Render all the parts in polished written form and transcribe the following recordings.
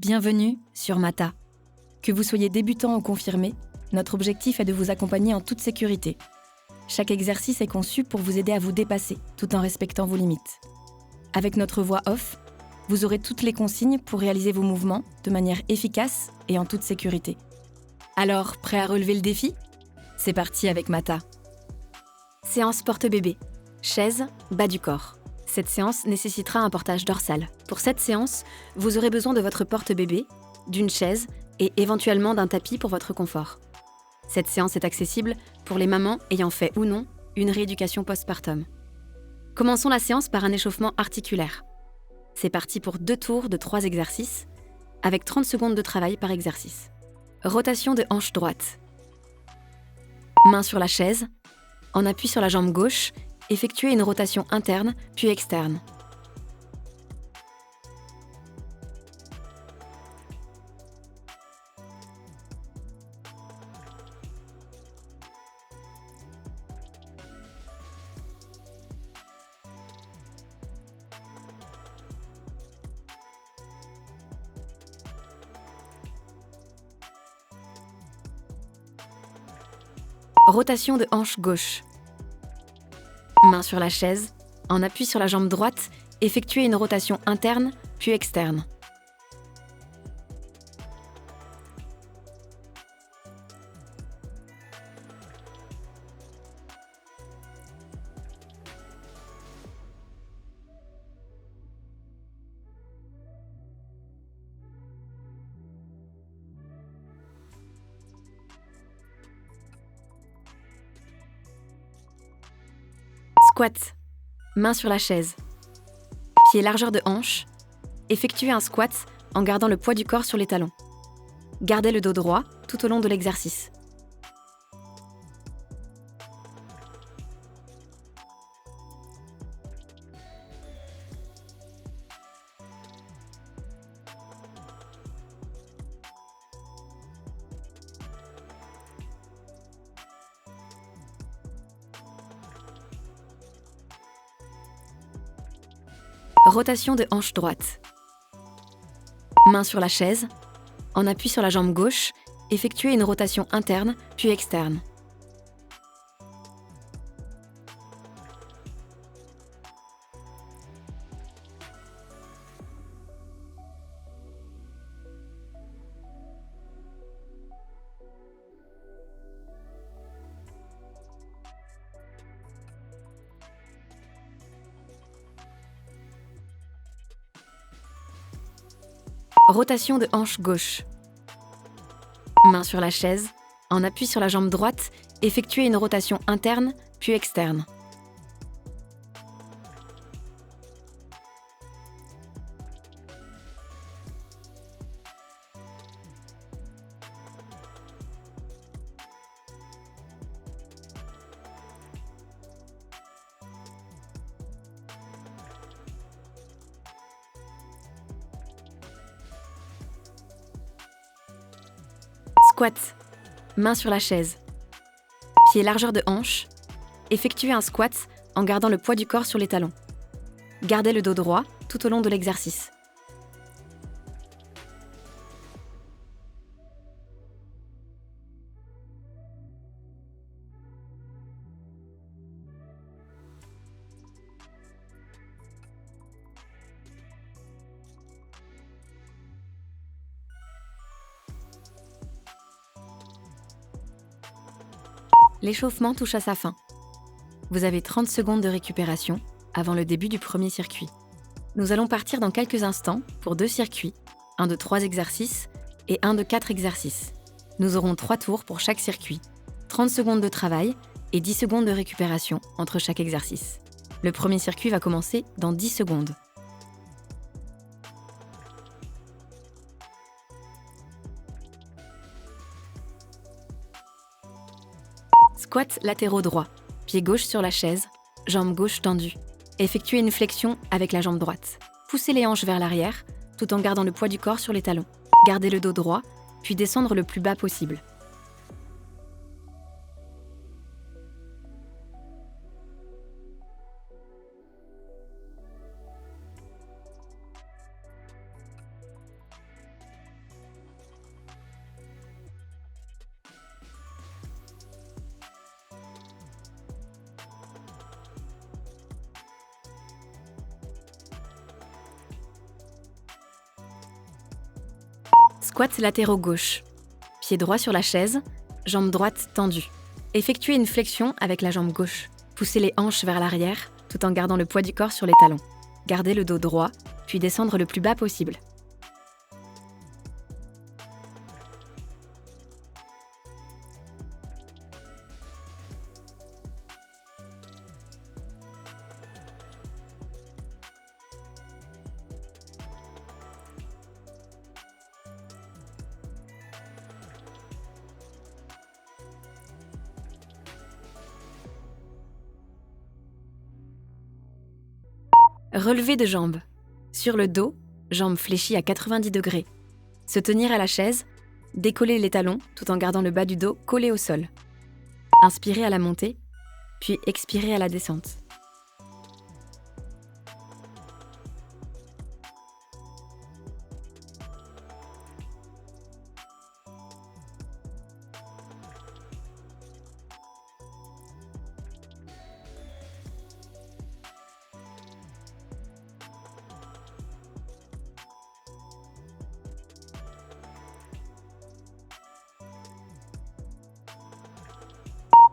Bienvenue sur Mata. Que vous soyez débutant ou confirmé, notre objectif est de vous accompagner en toute sécurité. Chaque exercice est conçu pour vous aider à vous dépasser, tout en respectant vos limites. Avec notre voix off, vous aurez toutes les consignes pour réaliser vos mouvements de manière efficace et en toute sécurité. Alors, prêt à relever le défi ? C'est parti avec Mata. Séance porte-bébé. Chaise, bas du corps. Cette séance nécessitera un portage dorsal. Pour cette séance, vous aurez besoin de votre porte-bébé, d'une chaise et éventuellement d'un tapis pour votre confort. Cette séance est accessible pour les mamans ayant fait ou non une rééducation postpartum. Commençons la séance par un échauffement articulaire. C'est parti pour 2 tours de 3 exercices, avec 30 secondes de travail par exercice. Rotation de hanche droite. Main sur la chaise, en appui sur la jambe gauche, effectuez une rotation interne puis externe. Rotation de hanche gauche. Main sur la chaise, en appui sur la jambe droite, effectuez une rotation interne puis externe. Squat. Main sur la chaise. Pied largeur de hanche. Effectuez un squat en gardant le poids du corps sur les talons. Gardez le dos droit tout au long de l'exercice. Rotation de hanche droite. Main sur la chaise, en appui sur la jambe gauche, effectuez une rotation interne puis externe. Rotation de hanche gauche. Main sur la chaise, en appui sur la jambe droite, effectuez une rotation interne puis externe. Squat. Main sur la chaise. Pied largeur de hanche. Effectuez un squat en gardant le poids du corps sur les talons. Gardez le dos droit tout au long de l'exercice. L'échauffement touche à sa fin. Vous avez 30 secondes de récupération avant le début du premier circuit. Nous allons partir dans quelques instants pour 2 circuits, un de 3 exercices et un de 4 exercices. Nous aurons 3 tours pour chaque circuit, 30 secondes de travail et 10 secondes de récupération entre chaque exercice. Le premier circuit va commencer dans 10 secondes. Squat latéraux droit. Pied gauche sur la chaise, jambe gauche tendue. Effectuez une flexion avec la jambe droite. Poussez les hanches vers l'arrière, tout en gardant le poids du corps sur les talons. Gardez le dos droit, puis descendre le plus bas possible. Squat latéraux gauche. Pied droit sur la chaise, jambe droite tendue. Effectuez une flexion avec la jambe gauche. Poussez les hanches vers l'arrière, tout en gardant le poids du corps sur les talons. Gardez le dos droit, puis descendre le plus bas possible. Relevé de jambes. Sur le dos, jambes fléchies à 90 degrés. Se tenir à la chaise, décoller les talons tout en gardant le bas du dos collé au sol. Inspirez à la montée, puis expirez à la descente.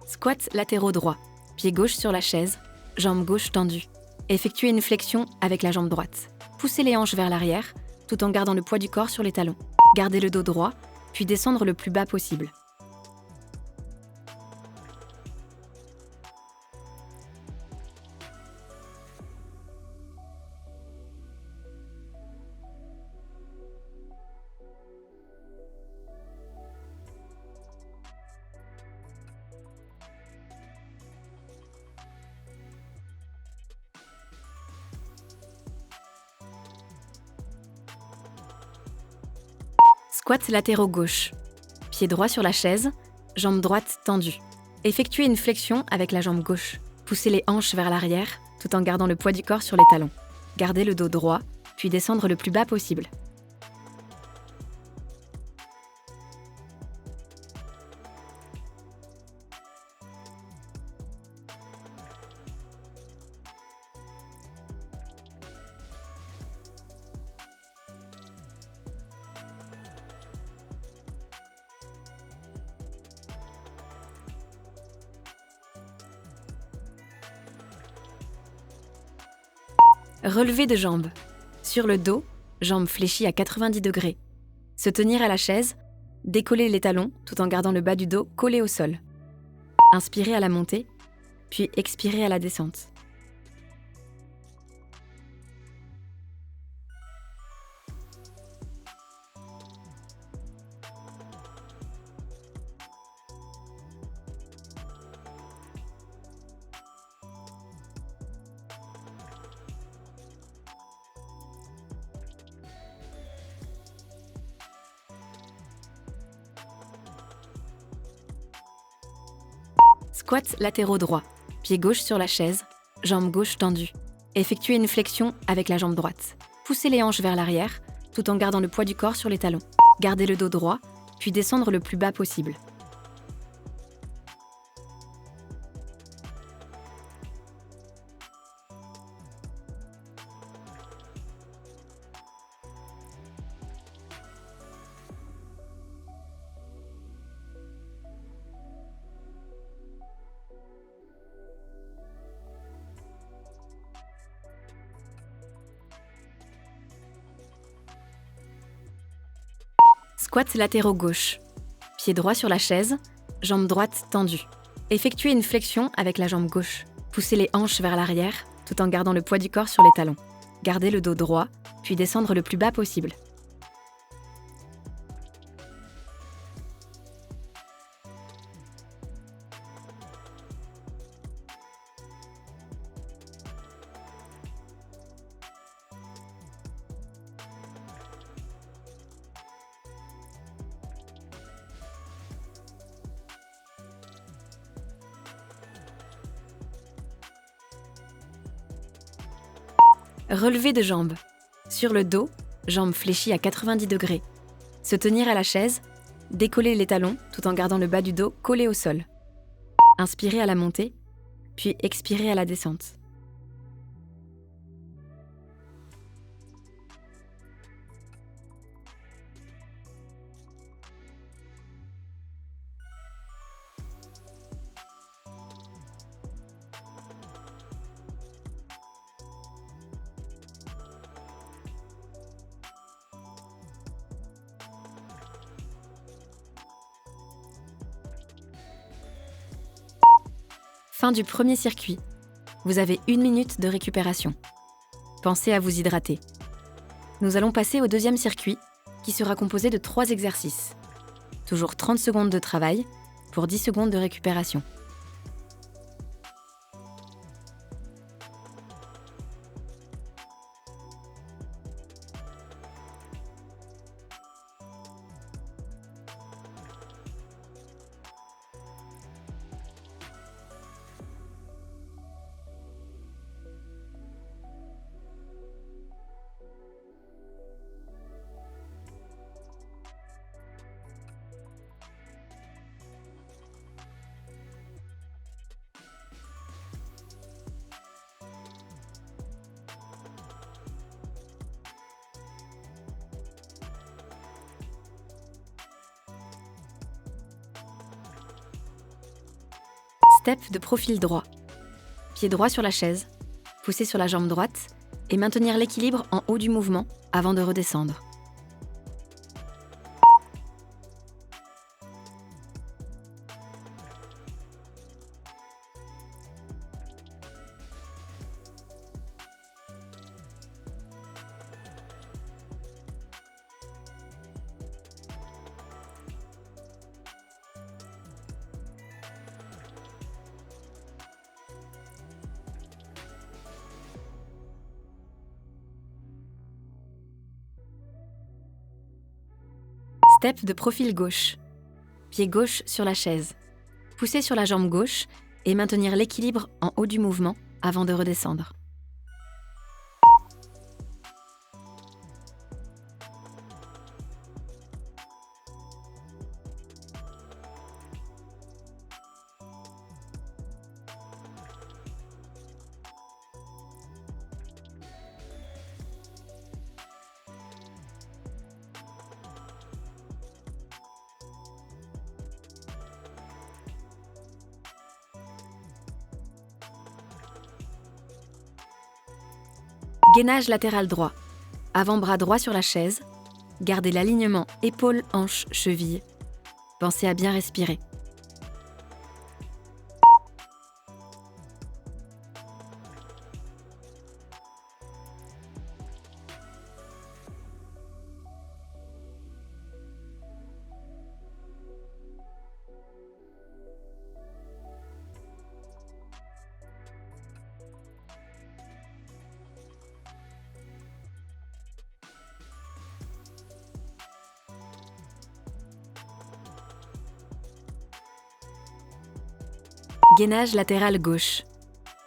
Squat latéraux droit. Pied gauche sur la chaise, jambe gauche tendue. Effectuez une flexion avec la jambe droite. Poussez les hanches vers l'arrière, tout en gardant le poids du corps sur les talons. Gardez le dos droit, puis descendre le plus bas possible. Squat latéraux gauche. Pied droit sur la chaise, jambe droite tendue. Effectuez une flexion avec la jambe gauche. Poussez les hanches vers l'arrière, tout en gardant le poids du corps sur les talons. Gardez le dos droit, puis descendre le plus bas possible. Relevé de jambes. Sur le dos, jambes fléchies à 90 degrés. Se tenir à la chaise, décoller les talons tout en gardant le bas du dos collé au sol. Inspirez à la montée, puis expirez à la descente. Squat latéraux droit. Pied gauche sur la chaise, jambe gauche tendue. Effectuez une flexion avec la jambe droite. Poussez les hanches vers l'arrière, tout en gardant le poids du corps sur les talons. Gardez le dos droit, puis descendre le plus bas possible. Squat latéraux gauche. Pied droit sur la chaise, jambe droite tendue. Effectuez une flexion avec la jambe gauche. Poussez les hanches vers l'arrière, tout en gardant le poids du corps sur les talons. Gardez le dos droit, puis descendre le plus bas possible. Relevé de jambes. Sur le dos, jambes fléchies à 90 degrés. Se tenir à la chaise, décoller les talons tout en gardant le bas du dos collé au sol. Inspirez à la montée, puis expirez à la descente. Fin du premier circuit. Vous avez 1 minute de récupération. Pensez à vous hydrater. Nous allons passer au deuxième circuit, qui sera composé de 3 exercices. Toujours 30 secondes de travail pour 10 secondes de récupération. Step de profil droit. Pied droit sur la chaise, pousser sur la jambe droite et maintenir l'équilibre en haut du mouvement avant de redescendre. Step de profil gauche. Pied gauche sur la chaise. Pousser sur la jambe gauche et maintenir l'équilibre en haut du mouvement avant de redescendre. Gainage latéral droit. Avant-bras droit sur la chaise. Gardez l'alignement épaules, hanches, chevilles. Pensez à bien respirer. Gainage latéral gauche.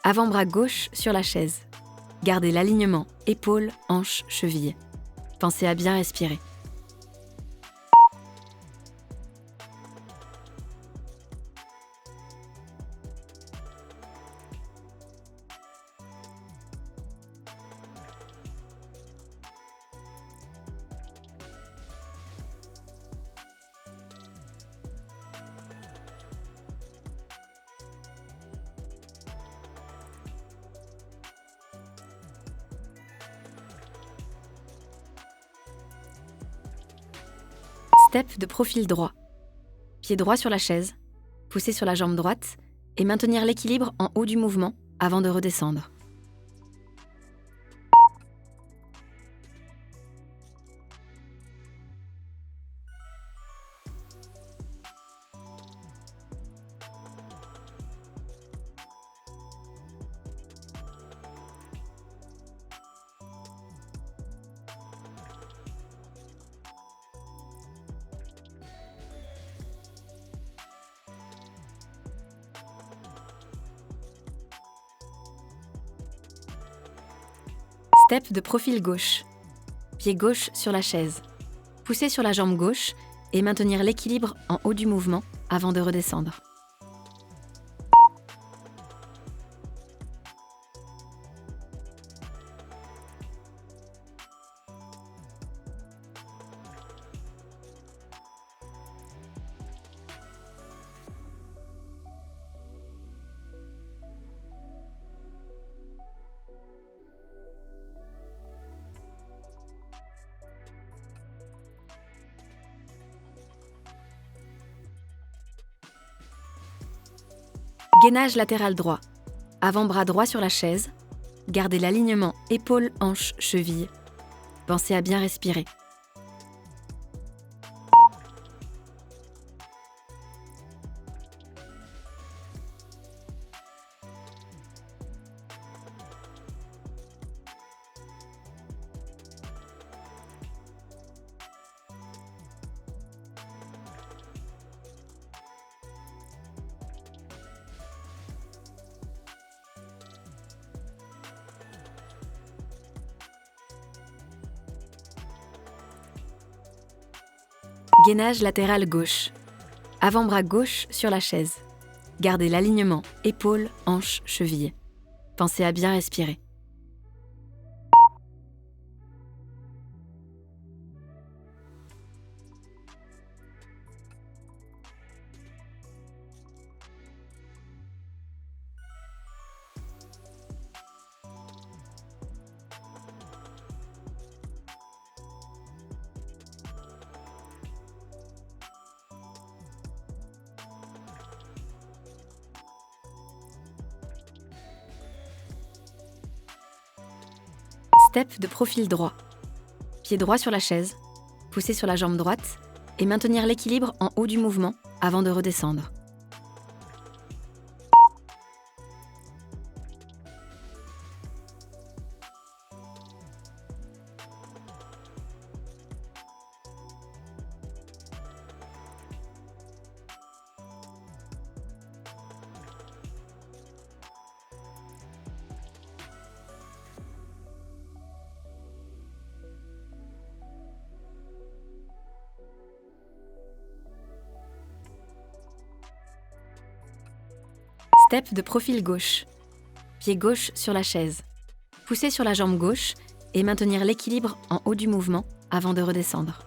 Avant-bras gauche sur la chaise. Gardez l'alignement épaules, hanches, chevilles. Pensez à bien respirer. Step de profil droit. Pied droit sur la chaise, pousser sur la jambe droite et maintenir l'équilibre en haut du mouvement avant de redescendre. Step de profil gauche. Pied gauche sur la chaise. Pousser sur la jambe gauche et maintenir l'équilibre en haut du mouvement avant de redescendre. Gainage latéral droit. Avant-bras droit sur la chaise. Gardez l'alignement épaules, hanches, chevilles. Pensez à bien respirer. Gainage latéral gauche. Avant-bras gauche sur la chaise. Gardez l'alignement épaules, hanches, chevilles. Pensez à bien respirer. Step de profil droit. Pied droit sur la chaise, poussez sur la jambe droite et maintenir l'équilibre en haut du mouvement avant de redescendre. Step de profil gauche. Pied gauche sur la chaise. Poussez sur la jambe gauche et maintenir l'équilibre en haut du mouvement avant de redescendre.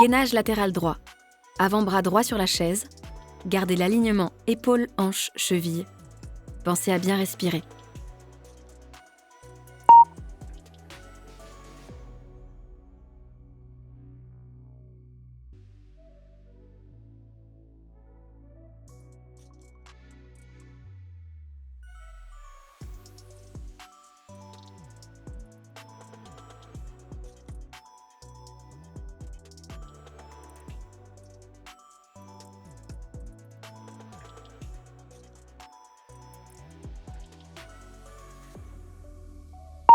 Gainage latéral droit. Avant-bras droit sur la chaise. Gardez l'alignement épaules, hanches, chevilles. Pensez à bien respirer.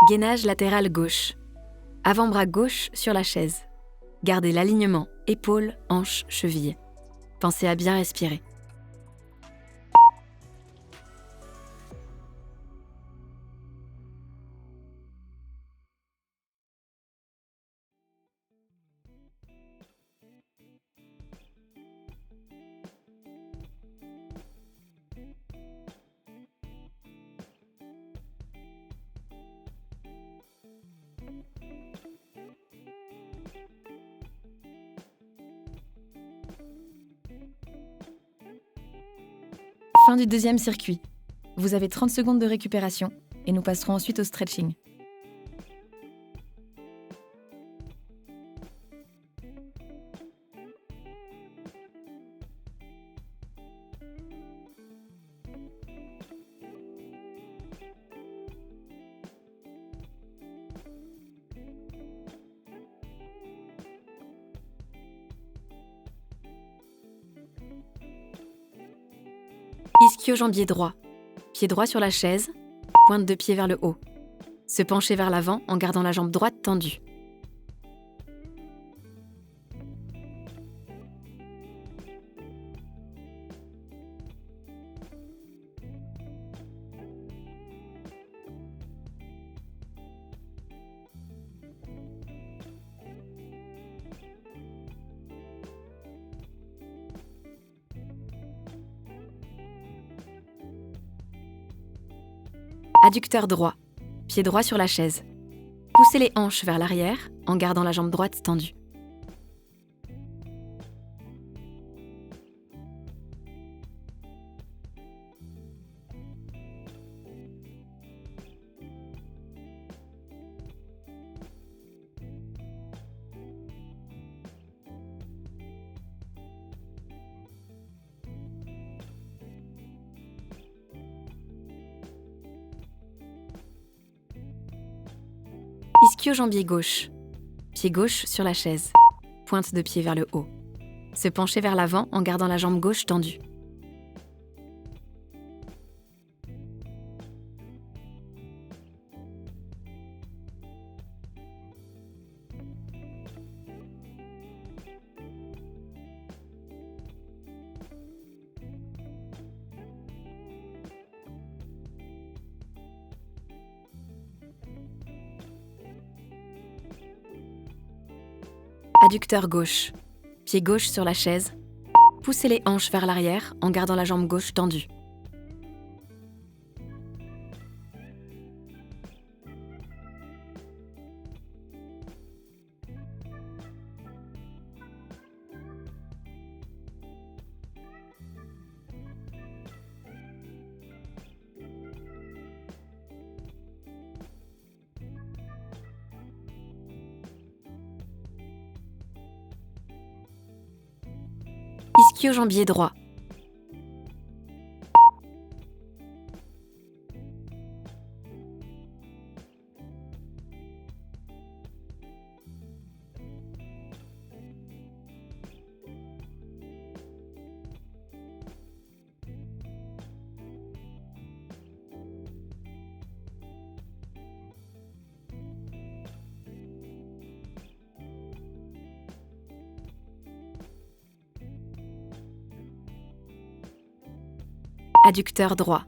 Gainage latéral gauche. Avant-bras gauche sur la chaise. Gardez l'alignement épaules, hanches, chevilles. Pensez à bien respirer. Fin du deuxième circuit. Vous avez 30 secondes de récupération et nous passerons ensuite au stretching. Ischio-jambier droit. Pied droit sur la chaise, pointe de pied vers le haut. Se pencher vers l'avant en gardant la jambe droite tendue. Adducteur droit, pied droit sur la chaise. Poussez les hanches vers l'arrière en gardant la jambe droite tendue. Ischio-jambier gauche. Pied gauche sur la chaise. Pointe de pied vers le haut. Se pencher vers l'avant en gardant la jambe gauche tendue. Adducteur gauche. Pied gauche sur la chaise. Poussez les hanches vers l'arrière en gardant la jambe gauche tendue. Ischio-jambier droit. Adducteur droit.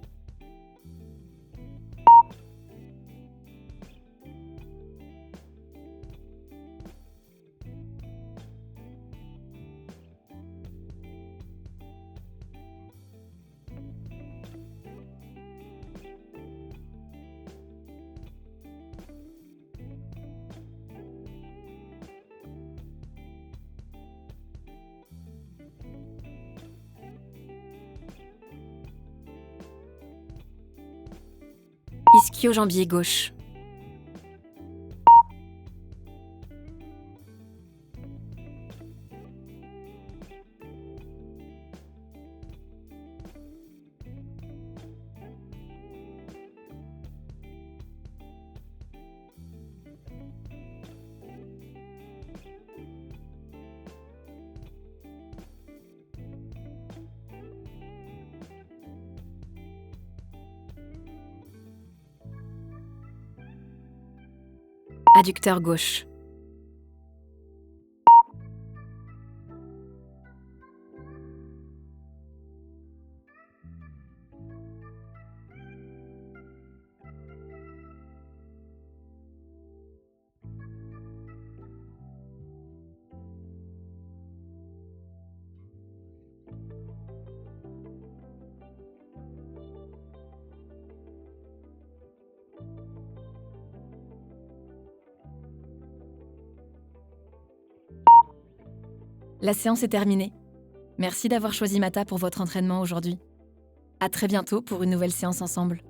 Ischio-jambier gauche. Adducteur gauche. La séance est terminée. Merci d'avoir choisi Mata pour votre entraînement aujourd'hui. À très bientôt pour une nouvelle séance ensemble.